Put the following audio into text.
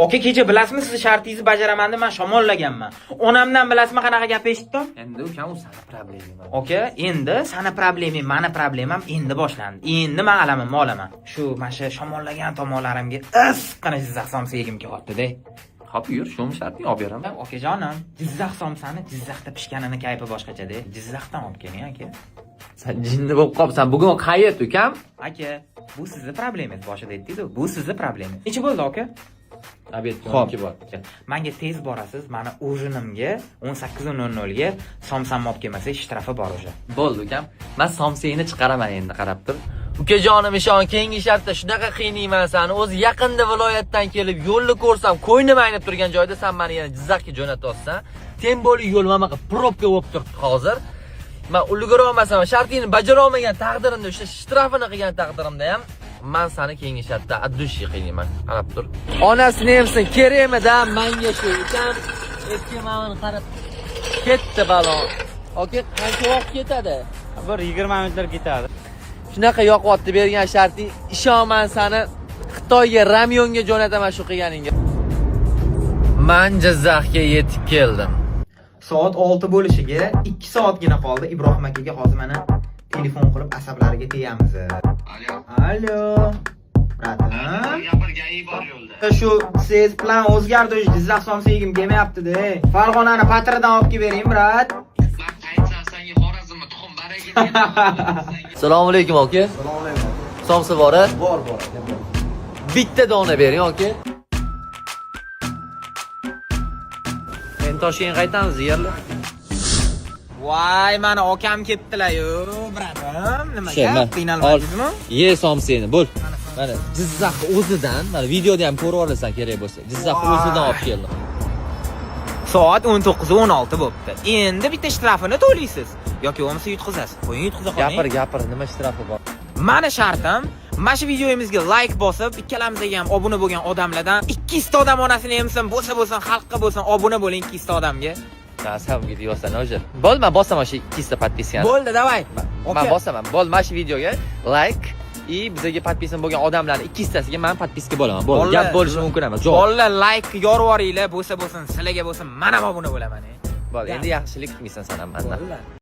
Oka, kecha bilasizmi, siz shartingizni bajaraman deb men shamollaganman. Onamdan bilasizmi qanaqa gap eshitdim? Endi ukam u sana problemim. Oka, endi sana probleming, meni problemim endi boshlandi. Endi men alamimni olaman. Shu mana shu shamollagan tomonlarimga isqina Jizzax somsa yegim kelyapti-da. Hop, yur, shuni shartni olib beraman. Okajonim, Jizzax somsani Jizzaxda pishganini kayfi boshqacha-da. Jizzaxdan olib keling, aka. Sen jinni bo'lib qolibsan. Bugun qayerda ukam? Aka, bu sizni problemingiz, boshida aytdingiz-ku. Bu sizni problemingiz. Necha bo'ldi, aka? Obedga Xo'p, 12 bor. Menga tez borasiz. Meni ujinimga 18:00 ga somsamni olib kelmasa, shtrafi bor o'sha. Bo'ldi ukam. Men somsangni chiqaraman endi, qarab tur. Ukajonim, ishon, keyingi shartda shunaqa qiynayman seni. O'zi yaqinda viloyatdan kelib, yo'lni ko'rsam, qo'ynim aynib turgan joyda sen meni yana Jizzaxga jo'natyapsan. Tembolli yo'l mana bunaqa probka bo'lib turibdi hozir. Men ulgura olmasam, shartingni bajara olmagan taqdirimda, o'sha shtrafini qilgan taqdirimda ham men seni keyingi shartda addushi qiynayman. Qarab tur. Onasini emsin, kerakmi-da menga shu ukam. Eski mamani qarab ketdi balon. Oke, qancha vaqt ketadi? Bir 20 minutlar ketadi. Shunaqa yoqyapti bergan sharting. Ishonman seni Xitoyga Ramyonga jo'nataman shu qilganingga. Men Jizzaxga yetib keldim. Soat 6 bo'lishiga 2 soatgina qoldi. Ibrohim akaga hozir mana telefon qilib asablariga tegamiz. Alo. Bratim. Gapirganing bor yo'lda. Shu siz plan o'zgardi, Jizzax somsa yegim kelmayapti-da. Farg'onani patridan olib kelib bering, brat. Lan qaytsan senga Xorazmni tuxum baraga. Assalomu alaykum aka. Assalomu alaykum. Somsa bor-a? Bor. Bitta dona bering aka. Men Toshkentga qaytamiz yerli. Voy, mana akam ketdilar-yu, bratim. Nimaga qiynalmadingizmi? Ye somsani, bo'l. Mana Jizzax o'zidan, mana videoda ham ko'rib olasan kerak bo'lsa. Jizzax o'zidan olib keldim. Soat 19:16 bo'pti. Endi bitta shtrafini to'laysiz yoki bo'lmasa yutqizasiz. Qo'ying, yutqiza qo'ying. Gapir, nima shtrafi bor? Mani shartim, mana shu videoyimizga like bosib, ikkalamizga ham obuna bo'lgan odamlardan 200 ta odam onasini emsin, bo'lsa, xalqqa bo'lsin, obuna bo'ling 200 ta odamga. Nasabga deyapsan o'zi. Bo'l, men bosaman shu 200 ta podpiskani. Bo'ldi, davay. Men bosaman. Bo'l, mana shu videoga like и bizga podpisan bo'lgan odamlarning 200 tasiga men podpiska bo'laman. Bo'ldi. Gap bo'lishi mumkin emas. Bolalar like yorvoringlar, bo'lsa, sizlarga bo'lsin, men ham obuna bo'laman. Bo'l, endi yaxshilik qilmaysan sen ham mendan.